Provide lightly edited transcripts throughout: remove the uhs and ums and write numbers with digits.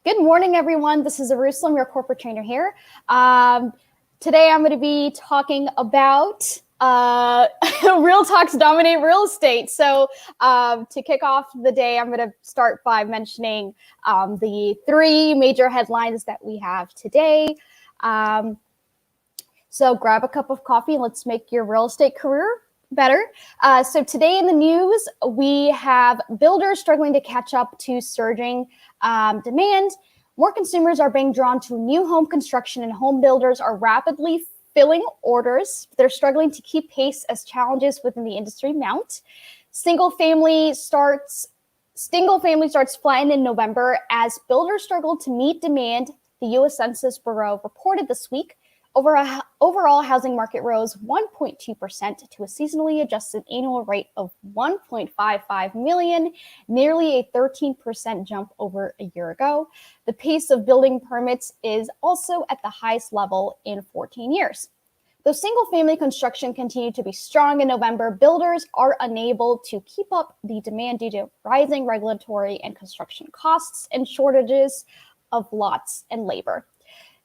Good morning, everyone. This is Eyerusalem, your corporate trainer here. Today, I'm going to be talking about real talks dominate real estate. So to kick off the day, I'm going to start by mentioning the three major headlines that we have today. So grab a cup of coffee and let's make your real estate career better. So today in the news, we have builders struggling to catch up to surging demand. More consumers are being drawn to new home construction, and home builders are rapidly filling orders. They're struggling to keep pace as challenges within the industry mount. Single family starts flatten in November as builders struggle to meet demand. The U.S. Census Bureau reported this week overall housing market rose 1.2% to a seasonally adjusted annual rate of 1.55 million, nearly a 13% jump over a year ago. The pace of building permits is also at the highest level in 14 years. Though single-family construction continued to be strong in November, builders are unable to keep up the demand due to rising regulatory and construction costs and shortages of lots and labor,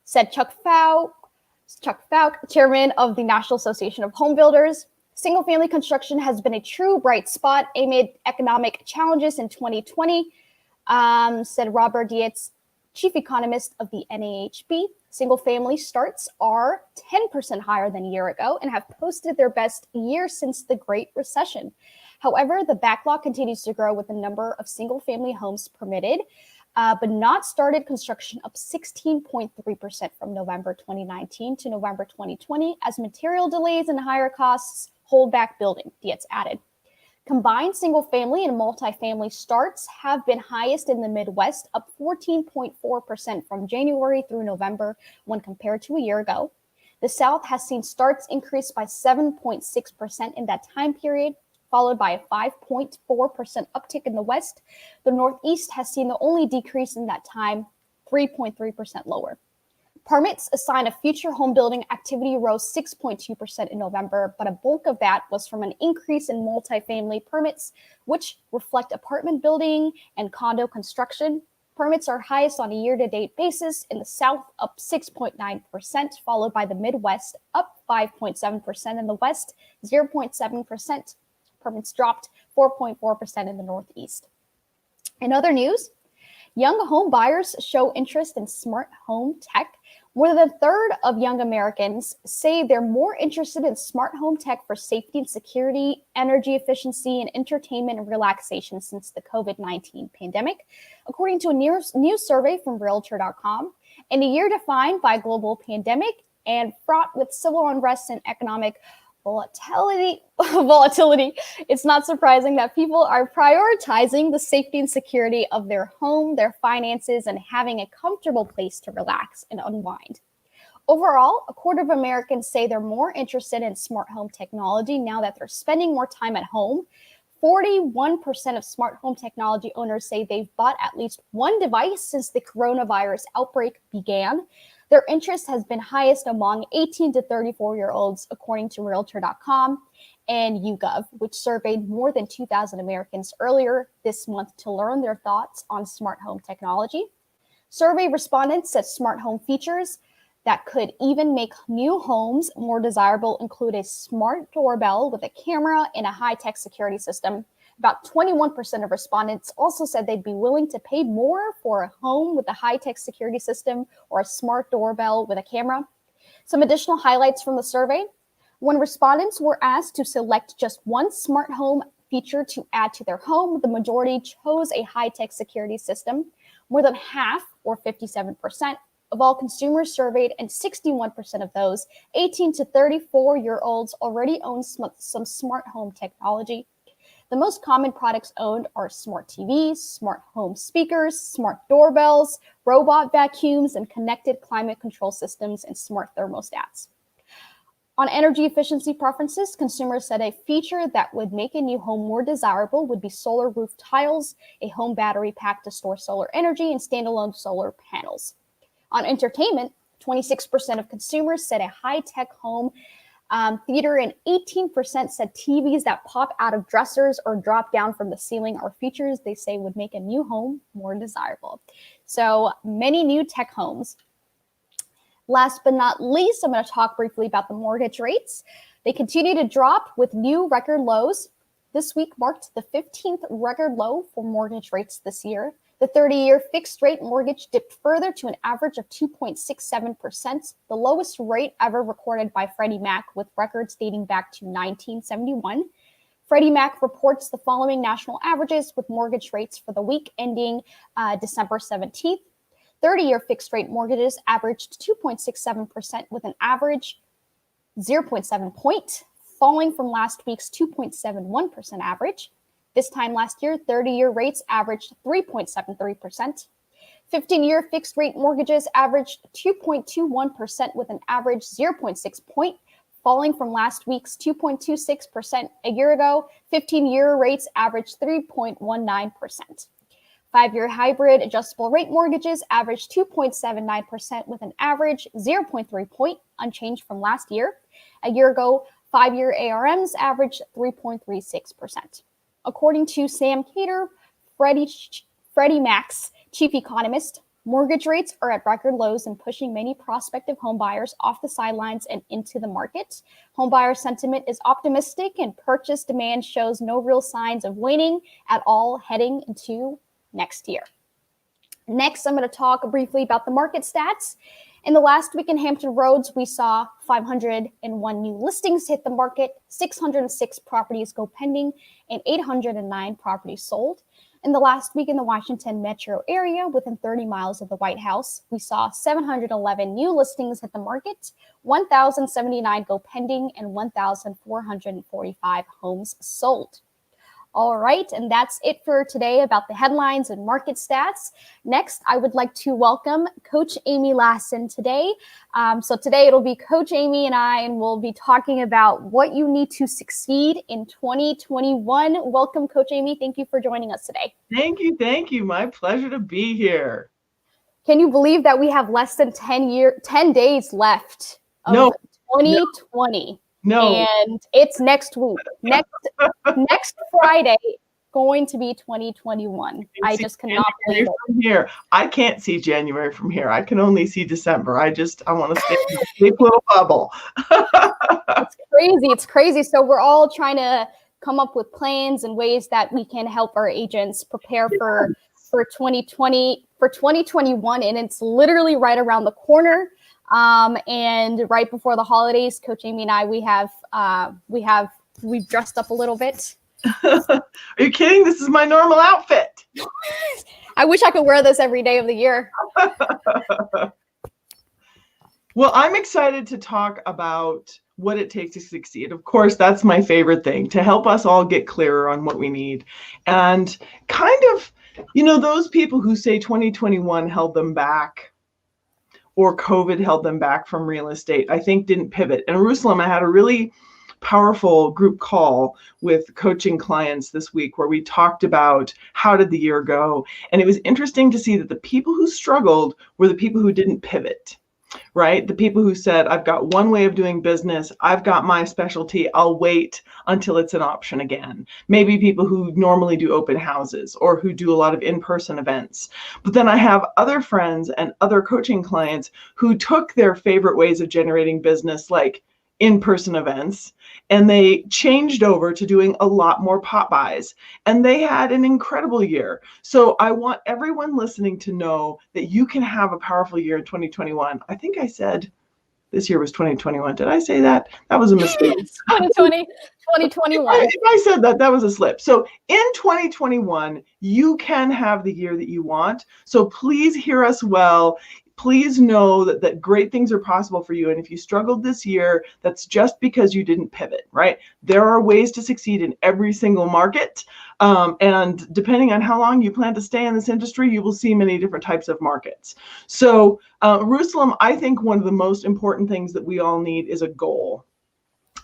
said Chuck Fouke, chairman of the National Association of Home Builders. Single-family construction has been a true bright spot amid economic challenges in 2020, said Robert Dietz, chief economist of the NAHB. Single-family starts are 10% higher than a year ago and have posted their best year since the Great Recession. However, the backlog continues to grow with the number of single-family homes permitted, but not started construction up 16.3% from November 2019 to November 2020 as material delays and higher costs hold back building, Dietz added. Combined single-family and multifamily starts have been highest in the Midwest, up 14.4% from January through November when compared to a year ago. The South has seen starts increase by 7.6% in that time period, followed by a 5.4% uptick in the West. The Northeast has seen the only decrease in that time, 3.3% lower. Permits, a sign of future home building activity, rose 6.2% in November, but a bulk of that was from an increase in multifamily permits, which reflect apartment building and condo construction. Permits are highest on a year-to-date basis in the South, up 6.9%, followed by the Midwest, up 5.7%, in the West, 0.7%. Permits dropped 4.4% in the Northeast. In other news, young home buyers show interest in smart home tech. More than a third of young Americans say they're more interested in smart home tech for safety and security, energy efficiency, and entertainment and relaxation since the COVID-19 pandemic, according to a new survey from Realtor.com. In a year defined by global pandemic and fraught with civil unrest and economic volatility, it's not surprising that people are prioritizing the safety and security of their home, their finances, and having a comfortable place to relax and unwind. Overall, a quarter of Americans say they're more interested in smart home technology now that they're spending more time at home. 41% of smart home technology owners say they've bought at least one device since the coronavirus outbreak began. Their interest has been highest among 18 to 34-year-olds, according to Realtor.com and YouGov, which surveyed more than 2,000 Americans earlier this month to learn their thoughts on smart home technology. Survey respondents said smart home features that could even make new homes more desirable include a smart doorbell with a camera and a high-tech security system. About 21% of respondents also said they'd be willing to pay more for a home with a high-tech security system or a smart doorbell with a camera. Some additional highlights from the survey. When respondents were asked to select just one smart home feature to add to their home, the majority chose a high-tech security system. More than half, or 57%, of all consumers surveyed, and 61% of those 18 to 34-year-olds already own some smart home technology. The most common products owned are smart TVs, smart home speakers, smart doorbells, robot vacuums, and connected climate control systems and smart thermostats. On energy efficiency preferences, consumers said a feature that would make a new home more desirable would be solar roof tiles, a home battery pack to store solar energy, and standalone solar panels. On entertainment, 26% of consumers said a high-tech home Theater and 18% said TVs that pop out of dressers or drop down from the ceiling are features they say would make a new home more desirable. So many new tech homes. Last but not least, I'm going to talk briefly about the mortgage rates. They continue to drop with new record lows. This week marked the 15th record low for mortgage rates this year. The 30-year fixed rate mortgage dipped further to an average of 2.67%, the lowest rate ever recorded by Freddie Mac, with records dating back to 1971. Freddie Mac reports the following national averages with mortgage rates for the week ending December 17th. 30-year fixed rate mortgages averaged 2.67% with an average 0.7 point, falling from last week's 2.71% average. This time last year, 30-year rates averaged 3.73%. 15-year fixed rate mortgages averaged 2.21% with an average 0.6 point, falling from last week's 2.26% a year ago. 15-year rates averaged 3.19%. 5-year hybrid adjustable rate mortgages averaged 2.79% with an average 0.3 point, unchanged from last year. A year ago, 5-year ARMs averaged 3.36%. According to Sam Cater, Freddie Mac's chief economist, mortgage rates are at record lows and pushing many prospective homebuyers off the sidelines and into the market. Homebuyer sentiment is optimistic and purchase demand shows no real signs of waning at all heading into next year. Next, I'm going to talk briefly about the market stats. In the last week in Hampton Roads, we saw 501 new listings hit the market, 606 properties go pending, and 809 properties sold. In the last week in the Washington metro area, within 30 miles of the White House, we saw 711 new listings hit the market, 1,079 go pending, and 1,445 homes sold. All right, and that's it for today about the headlines and market stats. Next, I would like to welcome Coach Amy Lassen today. So today it'll be Coach Amy and I, and we'll be talking about what you need to succeed in 2021. Welcome, Coach Amy. Thank you for joining us today. Thank you. Thank you. My pleasure to be here. Can you believe that we have less than 10 days left of 2020? No. And it's next week. Next Friday, going to be 2021. I just cannot believe it. From here, I can't see January from here. I can only see December. I want to stay in a big little bubble. It's crazy. It's crazy. So we're all trying to come up with plans and ways that we can help our agents prepare for 2020, for 2021, and it's literally right around the corner. And right before the holidays, Coach Amy and I, we've dressed up a little bit. Are you kidding? This is my normal outfit. I wish I could wear this every day of the year. Well, I'm excited to talk about what it takes to succeed. Of course, that's my favorite thing, to help us all get clearer on what we need. And kind of, those people who say 2021 held them back, or COVID held them back from real estate, I think didn't pivot. In Eyerusalem, I had a really powerful group call with coaching clients this week where we talked about how did the year go. And it was interesting to see that the people who struggled were the people who didn't pivot, right? The people who said, I've got one way of doing business. I've got my specialty. I'll wait until it's an option again. Maybe people who normally do open houses or who do a lot of in-person events. But then I have other friends and other coaching clients who took their favorite ways of generating business, like in-person events, and they changed over to doing a lot more pop buys, and they had an incredible year. So I want everyone listening to know that you can have a powerful year in 2021. I think I said this year was 2021. Did I say that? That was a mistake. 2020, 2021. If I said that, that was a slip. So in 2021, you can have the year that you want. So please hear us well. Please know that great things are possible for you. And if you struggled this year, that's just because you didn't pivot, right? There are ways to succeed in every single market. And depending on how long you plan to stay in this industry, you will see many different types of markets. So Eyerusalem, I think one of the most important things that we all need is a goal.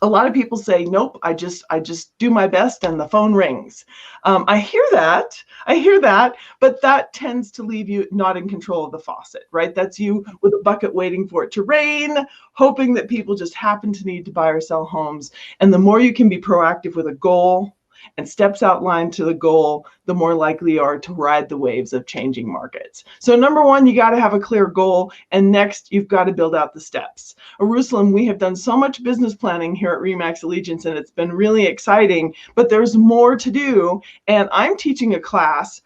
A lot of people say, nope, I just do my best and the phone rings. I hear that, but that tends to leave you not in control of the faucet, right? That's you with a bucket waiting for it to rain, hoping that people just happen to need to buy or sell homes. And the more you can be proactive with a goal and steps outlined to the goal, the more likely you are to ride the waves of changing markets. So number one, you got to have a clear goal. And next, you've got to build out the steps. Eyerusalem, we have done so much business planning here at RE/MAX Allegiance, and it's been really exciting, but there's more to do. And I'm teaching a class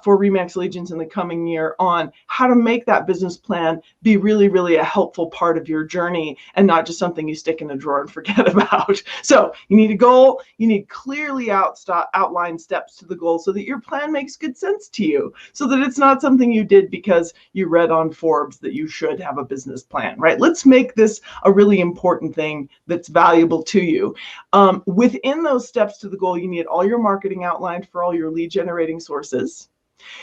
for RE/MAX Allegiance in the coming year on how to make that business plan be really, really a helpful part of your journey and not just something you stick in a drawer and forget about. So you need a goal. You need clearly outlined steps to the goal so that your plan makes good sense to you, so that it's not something you did because you read on Forbes that you should have a business plan, right? Let's make this a really important thing that's valuable to you. Within those steps to the goal, you need all your marketing outlined for all your lead generating sources.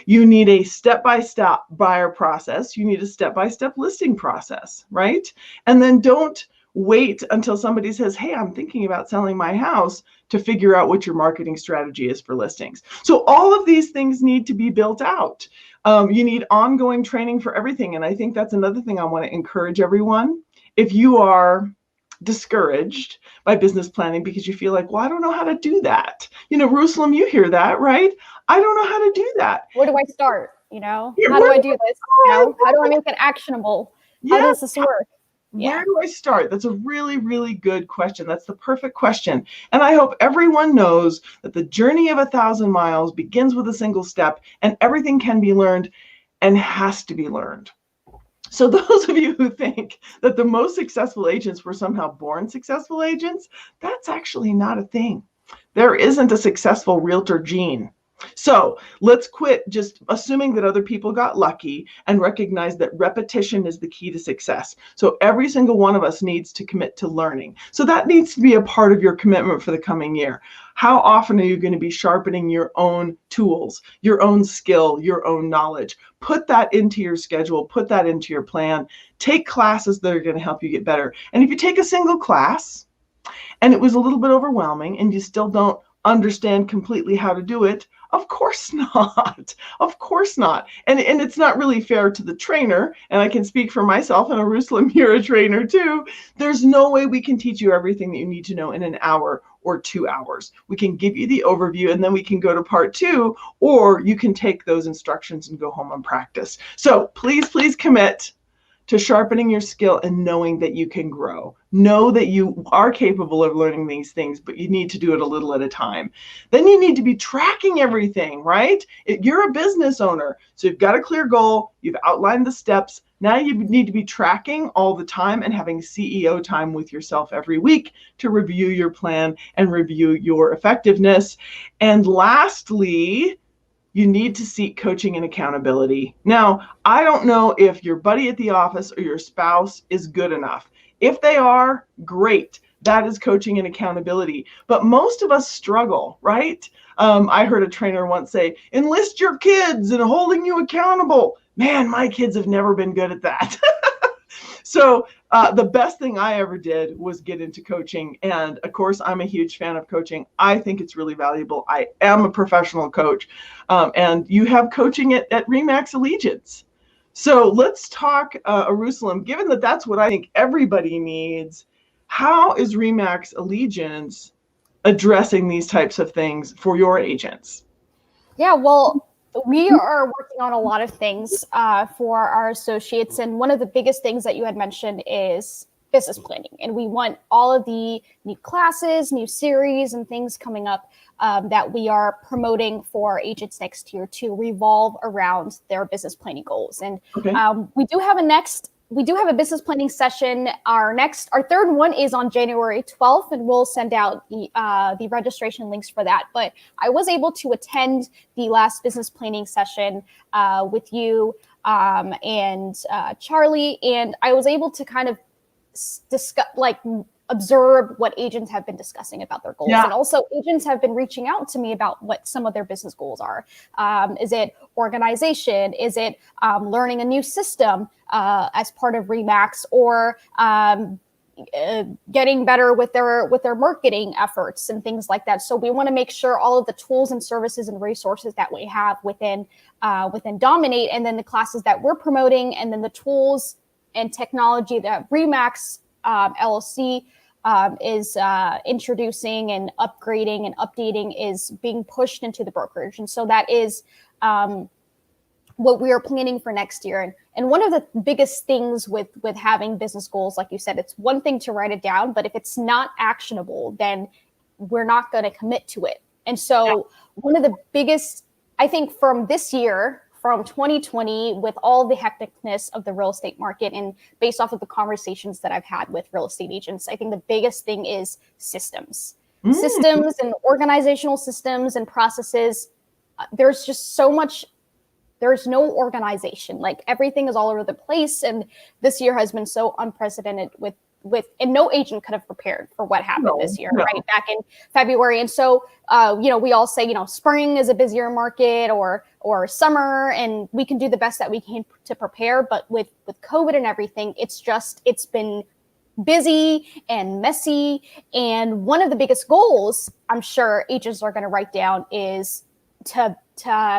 You need a step-by-step buyer process. You need a step-by-step listing process, right? And then don't wait until somebody says, hey, I'm thinking about selling my house, to figure out what your marketing strategy is for listings. So all of these things need to be built out. You need ongoing training for everything. And I think that's another thing I want to encourage everyone. If you are discouraged by business planning because you feel like, well, I don't know how to do that. Eyerusalem, you hear that, right? I don't know how to do that. Where do I start? How Yeah, do I do this? How do I make it actionable? How does this work? Where do I start? That's a really, really good question. That's the perfect question. And I hope everyone knows that the journey of 1,000 miles begins with a single step, and everything can be learned and has to be learned. So those of you who think that the most successful agents were somehow born successful agents, that's actually not a thing. There isn't a successful realtor gene. So let's quit just assuming that other people got lucky and recognize that repetition is the key to success. So every single one of us needs to commit to learning. So that needs to be a part of your commitment for the coming year. How often are you going to be sharpening your own tools, your own skill, your own knowledge? Put that into your schedule, put that into your plan. Take classes that are going to help you get better. And if you take a single class and it was a little bit overwhelming and you still don't understand completely how to do it, of course not. Of course not. And it's not really fair to the trainer. And I can speak for myself, and Eyerusalem, you're a trainer too. There's no way we can teach you everything that you need to know in an hour or 2 hours. We can give you the overview and then we can go to part 2, or you can take those instructions and go home and practice. So please, please commit to sharpening your skill and knowing that you can grow. Know that you are capable of learning these things, but you need to do it a little at a time. Then you need to be tracking everything, right? You're a business owner, so you've got a clear goal, you've outlined the steps. Now you need to be tracking all the time and having CEO time with yourself every week to review your plan and review your effectiveness. And lastly, you need to seek coaching and accountability. Now, I don't know if your buddy at the office or your spouse is good enough. If they are, great. That is coaching and accountability. But most of us struggle, right? I heard a trainer once say, enlist your kids in holding you accountable. Man, my kids have never been good at that. So the best thing I ever did was get into coaching. And of course, I'm a huge fan of coaching. I think it's really valuable. I am a professional coach. And you have coaching at RE/MAX Allegiance. So let's talk, Eyerusalem, given that that's what I think everybody needs, how is RE/MAX Allegiance addressing these types of things for your agents? Yeah, well, we are working on a lot of things for our associates. And one of the biggest things that you had mentioned is business planning. And we want all of the new classes, new series, and things coming up that we are promoting for agents next year to revolve around their business planning goals. And Okay. We do have a business planning session. Our third one is on January 12th, and we'll send out the registration links for that. But I was able to attend the last business planning session with you and Charlie, and I was able to kind of discuss, observe what agents have been discussing about their goals. Yeah. And also agents have been reaching out to me about what some of their business goals are. Is it organization? Is it learning a new system as part of RE/MAX, or getting better with their marketing efforts and things like that. So we want to make sure all of the tools and services and resources that we have within Dominate, and then the classes that we're promoting, and then the tools and technology that Remax LLC is introducing and upgrading and updating is being pushed into the brokerage. And so that is what we are planning for next year. And one of the biggest things with having business goals, like you said, it's one thing to write it down, but if it's not actionable, then we're not going to commit to it. And so one of the biggest, I think, from this year, from 2020, with all the hecticness of the real estate market, and based off of the conversations that I've had with real estate agents, I think the biggest thing is systems. Systems and organizational systems and processes. There's just so much. There's no organization. Like, everything is all over the place. And this year has been so unprecedented with and no agent could have prepared for what happened this year, right? Back in February. And so, we all say, spring is a busier market or summer, and we can do the best that we can to prepare. But with COVID and everything, it's been busy and messy. And one of the biggest goals I'm sure agents are going to write down is to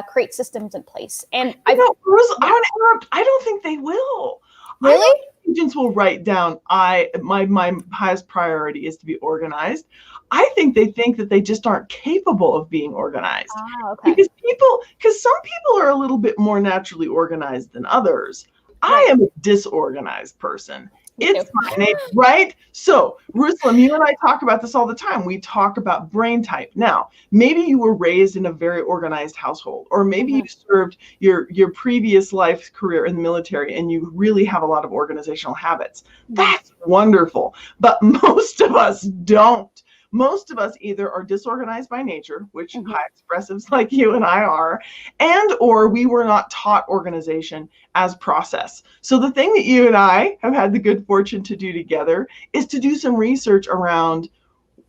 create systems in place. And I want to interrupt. I don't think they will. Really? Agents will write down, my highest priority is to be organized. I think they think that they just aren't capable of being organized. Okay. Because some people are a little bit more naturally organized than others. Right. I am a disorganized person. It's my nature, right? So, Eyerusalem, you and I talk about this all the time. We talk about brain type. Now, maybe you were raised in a very organized household, or maybe you served your previous life career in the military and you really have a lot of organizational habits. That's wonderful. But most of us don't. Most of us either are disorganized by nature, which high expressives like you and I are, or we were not taught organization as process. So the thing that you and I have had the good fortune to do together is to do some research around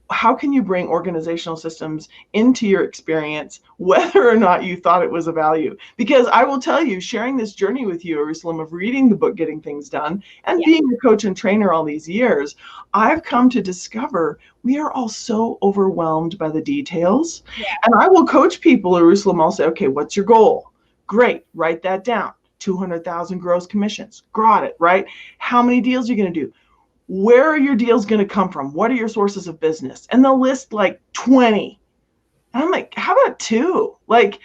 how can you bring organizational systems into your experience, whether or not you thought it was a value. Because I will tell you, sharing this journey with you, Eyerusalem, of reading the book, Getting Things Done, and being a coach and trainer all these years, I've come to discover we are all so overwhelmed by the details. And I will coach people, Eyerusalem, I'll say, okay, what's your goal? Great, write that down. 200,000 gross commissions. Got it, right? How many deals are you going to do? Where are your deals going to come from? What are your sources of business? And they'll list like 20. And I'm like, how about 2? Like,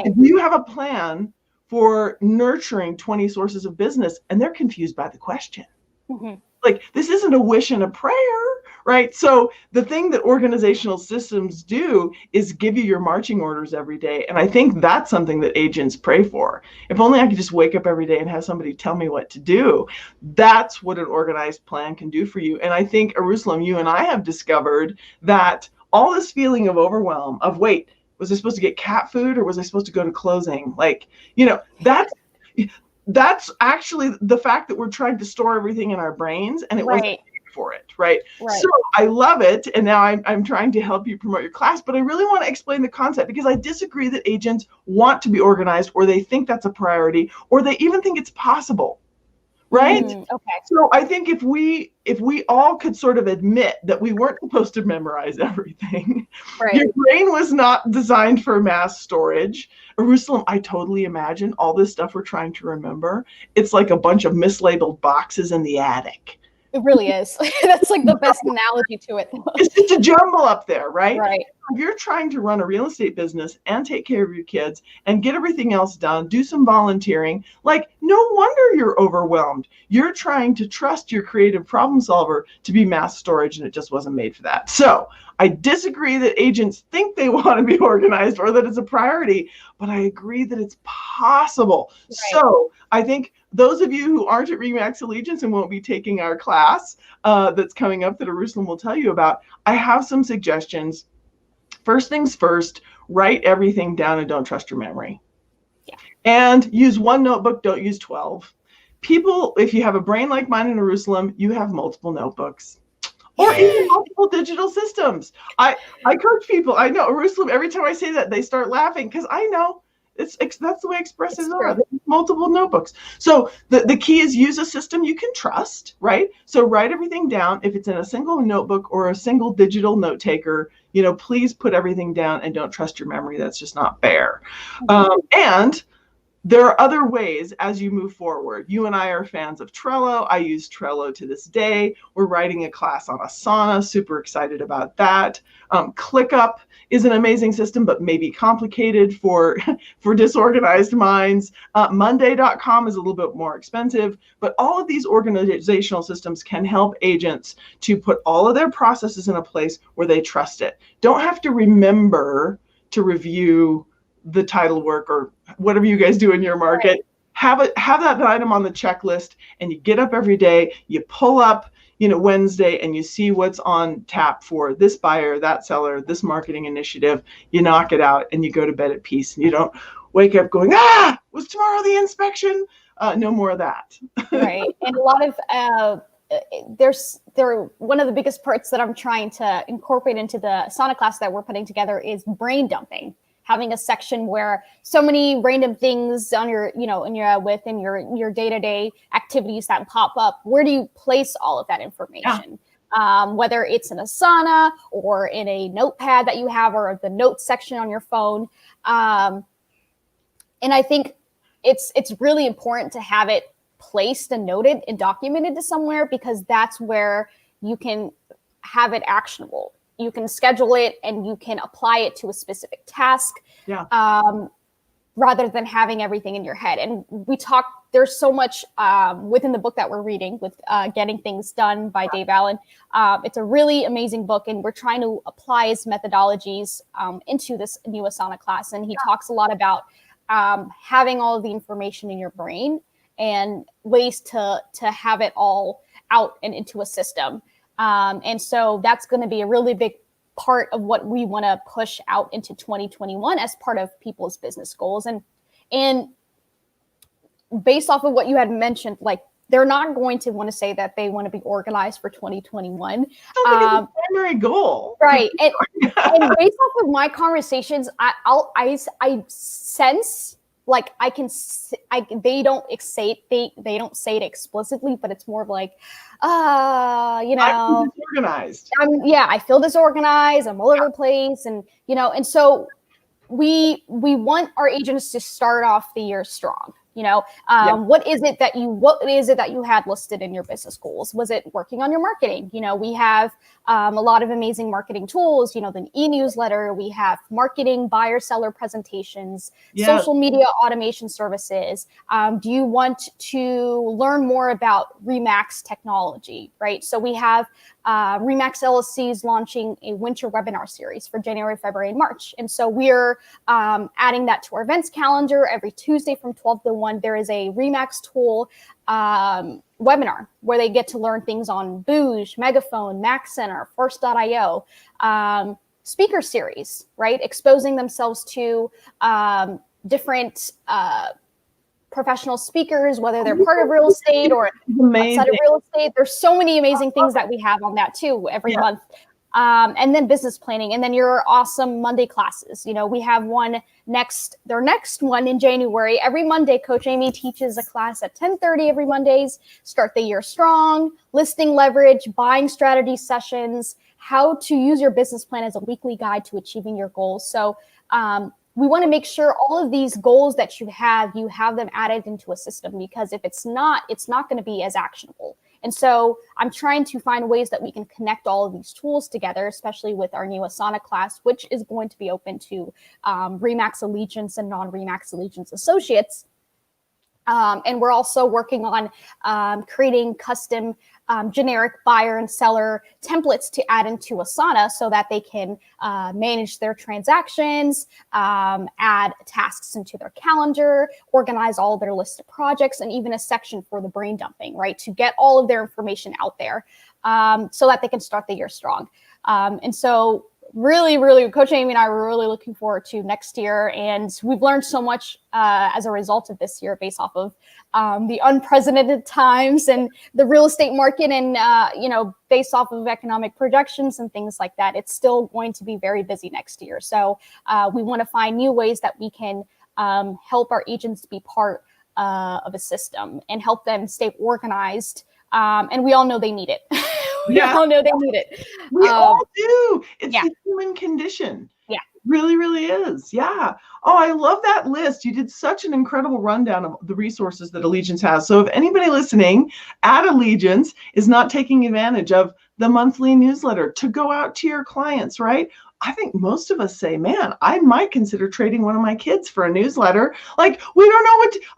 do you have a plan for nurturing 20 sources of business? And they're confused by the question. Like, this isn't a wish and a prayer, right? So the thing that organizational systems do is give you your marching orders every day. And I think that's something that agents pray for. If only I could just wake up every day and have somebody tell me what to do. That's what an organized plan can do for you. And I think, Eyerusalem, you and I have discovered that all this feeling of overwhelm, of wait, was I supposed to get cat food or was I supposed to go to closing? Like, that's actually the fact that we're trying to store everything in our brains, and it wasn't paid for it, right? So I love it, and now I'm trying to help you promote your class, but I really want to explain the concept, because I disagree that agents want to be organized, or they think that's a priority, or they even think it's possible, right? So I think if we all could sort of admit that we weren't supposed to memorize everything, your brain was not designed for mass storage. Eyerusalem, I totally imagine all this stuff we're trying to remember. It's like a bunch of mislabeled boxes in the attic. It really is. That's like the best analogy to it. It's just a jumble up there, right? Right. If you're trying to run a real estate business and take care of your kids and get everything else done, do some volunteering, like, no wonder you're overwhelmed. You're trying to trust your creative problem solver to be mass storage, and it just wasn't made for that. So I disagree that agents think they want to be organized or that it's a priority, but I agree that it's possible. So I think those of you who aren't at Remax Allegiance and won't be taking our class that's coming up that Eyerusalem will tell you about, I have some suggestions. First things first, write everything down and don't trust your memory. And use one notebook, don't use 12. People, if you have a brain like mine in Eyerusalem, you have multiple notebooks. Or even multiple digital systems. I coach people. I know, Eyerusalem, every time I say that, they start laughing, because I know that's the way expressives are. multiple notebooks. So the key is use a system you can trust, right? So write everything down. If it's in a single notebook or a single digital note taker, please put everything down and don't trust your memory. That's just not fair. And there are other ways as you move forward. You and I are fans of Trello. I use Trello to this day. We're writing a class on Asana. Super excited about that. ClickUp is an amazing system, but maybe complicated for disorganized minds. Monday.com is a little bit more expensive, but all of these organizational systems can help agents to put all of their processes in a place where they trust it. Don't have to remember to review the title work or whatever you guys do in your market. Right. Have that item on the checklist, and you get up every day, you pull up, Wednesday, and you see what's on tap for this buyer, that seller, this marketing initiative. You knock it out and you go to bed at peace, and you don't wake up going, was tomorrow the inspection? No more of that. Right. And a lot of one of the biggest parts that I'm trying to incorporate into the Asana class that we're putting together is brain dumping. Having a section where so many random things on your, within your day-to-day activities that pop up, where do you place all of that information? Yeah. Whether it's in Asana or in a notepad that you have or the notes section on your phone. And I think it's really important to have it placed and noted and documented to somewhere, because that's where you can have it actionable. You can schedule it and you can apply it to a specific task, rather than having everything in your head. And there's so much within the book that we're reading with Getting Things Done by Dave Allen. It's a really amazing book, and we're trying to apply his methodologies into this new Asana class. And he talks a lot about having all of the information in your brain and ways to have it all out and into a system. And so that's going to be a really big part of what we want to push out into 2021 as part of people's business goals. And based off of what you had mentioned, like, they're not going to want to say that they want to be organized for 2021. That's the primary goal. Right. And based off of my conversations, I sense, like, they don't say it explicitly, but it's more of like, I'm disorganized. I feel disorganized. I'm all over the place. And, and so we want our agents to start off the year strong. What is it that you had listed in your business goals? Was it working on your marketing? We have a lot of amazing marketing tools, the e-newsletter, we have marketing, buyer seller presentations, social media automation services. Do you want to learn more about Remax technology, right? So we have Remax LLCs launching a winter webinar series for January, February, and March. And so we're adding that to our events calendar every Tuesday from 12 to 1. There is a Remax tool webinar where they get to learn things on Booge, Megaphone, Mac Center, First.io, speaker series, right? Exposing themselves to different professional speakers, whether they're part of real estate or outside of real estate. There's so many amazing things that we have on that too every month. And then business planning, and then your awesome Monday classes. We have their next one in January. Every Monday, Coach Amy teaches a class at 10:30 every Mondays. Start the year strong, listing leverage, buying strategy sessions, how to use your business plan as a weekly guide to achieving your goals. So we want to make sure all of these goals that you have them added into a system, because if it's not going to be as actionable. And so I'm trying to find ways that we can connect all of these tools together, especially with our new Asana class, which is going to be open to Remax Allegiance and non-Remax Allegiance associates. And we're also working on creating custom generic buyer and seller templates to add into Asana so that they can manage their transactions, add tasks into their calendar, organize all their list of projects, and even a section for the brain dumping, right? To get all of their information out there so that they can start the year strong. And so really, really, Coach Amy and I were really looking forward to next year. And we've learned so much as a result of this year based off of the unprecedented times and the real estate market and, based off of economic projections and things like that. It's still going to be very busy next year. So we want to find new ways that we can help our agents be part of a system and help them stay organized. And we all know they need it. We Yeah. all know they need it. We all do. It's yeah. the human condition. Yeah. Really, really is. Yeah. Oh, I love that list. You did such an incredible rundown of the resources that Allegiance has. So if anybody listening at Allegiance is not taking advantage of the monthly newsletter to go out to your clients, right? I think most of us say, man, I might consider trading one of my kids for a newsletter. Like, we don't know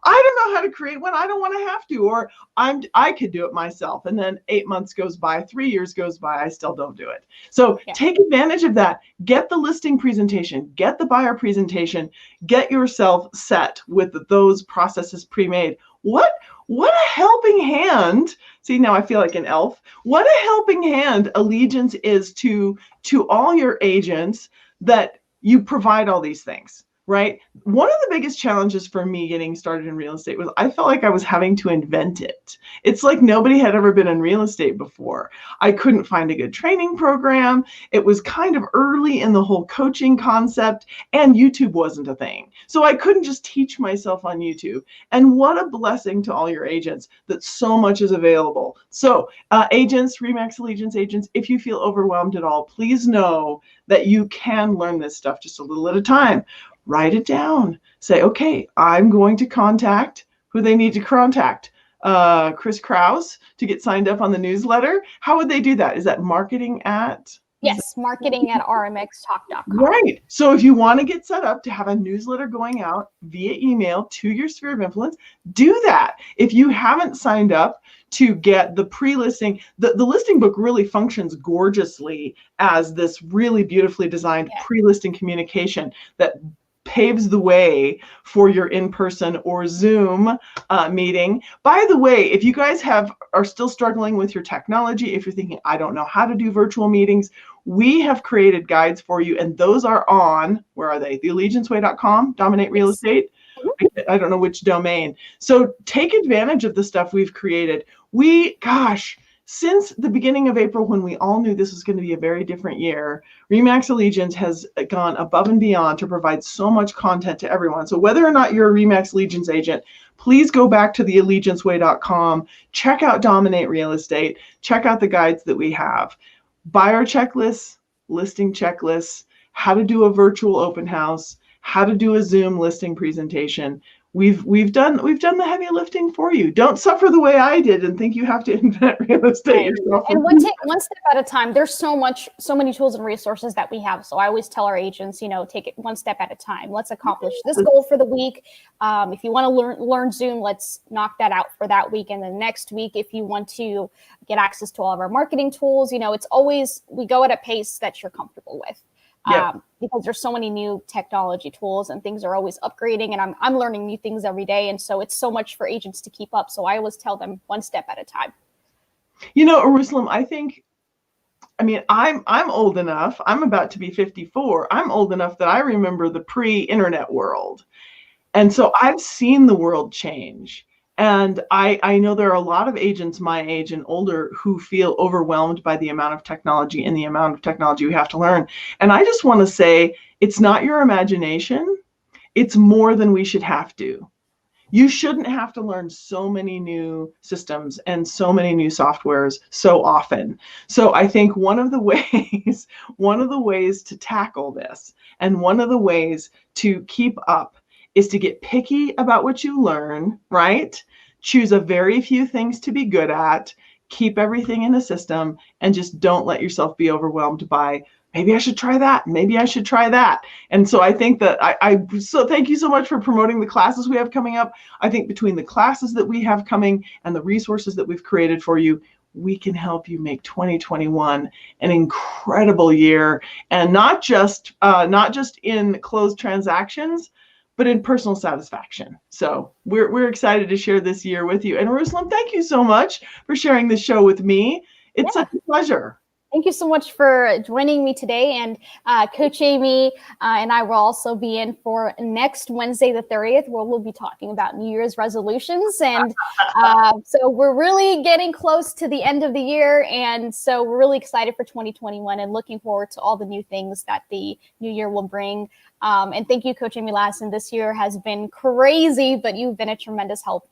I don't know how to create one. I don't want to have to, or I could do it myself. And then 8 months goes by, 3 years goes by, I still don't do it. So take advantage of that. Get the listing presentation, get the buyer presentation, get yourself set with those processes pre-made. What a helping hand. See, now I feel like an elf. What a helping hand Allegiance is to all your agents, that you provide all these things, right? One of the biggest challenges for me getting started in real estate was I felt like I was having to invent it. It's like nobody had ever been in real estate before. I couldn't find a good training program. It was kind of early in the whole coaching concept, and YouTube wasn't a thing. So I couldn't just teach myself on YouTube. And what a blessing to all your agents that so much is available. So agents, RE/MAX Allegiance agents, if you feel overwhelmed at all, please know that you can learn this stuff just a little at a time. Write it down. Say, okay, I'm going to contact who they need to contact. Chris Krause to get signed up on the newsletter. How would they do that? Is that marketing at? Yes, marketing at rmxtalk.com. Right. So if you want to get set up to have a newsletter going out via email to your sphere of influence, do that. If you haven't signed up to get the pre-listing, the listing book really functions gorgeously as this really beautifully designed pre-listing communication that paves the way for your in-person or Zoom meeting. By the way, if you guys are still struggling with your technology, if you're thinking, I don't know how to do virtual meetings, we have created guides for you, and those are on, where are they? theallegianceway.com, Dominate Real Estate. I don't know which domain. So take advantage of the stuff we've created. Since the beginning of April, when we all knew this was going to be a very different year, RE/MAX Allegiance has gone above and beyond to provide so much content to everyone. So whether or not you're a RE/MAX Allegiance agent, please go back to theallegianceway.com, check out Dominate Real Estate, check out the guides that we have. Buyer checklists, listing checklists, how to do a virtual open house, how to do a Zoom listing presentation. We've done the heavy lifting for you. Don't suffer the way I did and think you have to invent real estate yourself. And one step at a time. There's so many tools and resources that we have. So I always tell our agents, take it one step at a time. Let's accomplish this goal for the week. If you want to learn Zoom, let's knock that out for that week. And then next week, if you want to get access to all of our marketing tools, it's always, we go at a pace that you're comfortable with. Because there's so many new technology tools and things are always upgrading, and I'm learning new things every day. And so it's so much for agents to keep up. So I always tell them one step at a time. Eyerusalem, I'm old enough. I'm about to be 54. I'm old enough that I remember the pre-internet world. And so I've seen the world change. And I know there are a lot of agents my age and older who feel overwhelmed by the amount of technology and the amount of technology we have to learn. And I just want to say, it's not your imagination. It's more than we should have to. You shouldn't have to learn so many new systems and so many new softwares so often. So I think one of the ways to tackle this, and one of the ways to keep up, is to get picky about what you learn, right? Choose a very few things to be good at, keep everything in a system, and just don't let yourself be overwhelmed by, maybe I should try that, maybe I should try that. And so I think that so thank you so much for promoting the classes we have coming up. I think between the classes that we have coming and the resources that we've created for you, we can help you make 2021 an incredible year, and not just in closed transactions, but in personal satisfaction. So we're excited to share this year with you. And Eyerusalem, thank you so much for sharing this show with me. It's such a pleasure. Thank you so much for joining me today. And Coach Amy and I will also be in for next Wednesday, the 30th, where we'll be talking about New Year's resolutions. And so we're really getting close to the end of the year. And so we're really excited for 2021 and looking forward to all the new things that the new year will bring. And thank you, Coach Amy Lassen. This year has been crazy, but you've been a tremendous help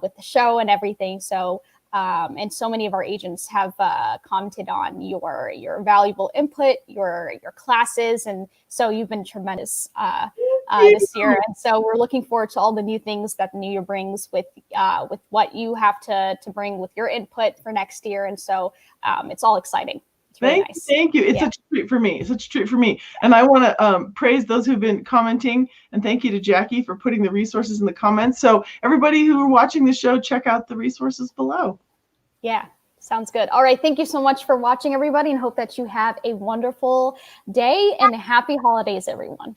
with the show and everything. So and so many of our agents have commented on your valuable input, your classes, and so you've been tremendous this year. And so we're looking forward to all the new things that the new year brings with what you have to bring with your input for next year. And so it's all exciting. It's really nice. Thank you. It's such a treat for me. It's such a treat for me. And I want to praise those who've been commenting, and thank you to Jackie for putting the resources in the comments. So everybody who are watching the show, check out the resources below. Yeah, sounds good. All right. Thank you so much for watching, everybody, and hope that you have a wonderful day and happy holidays, everyone.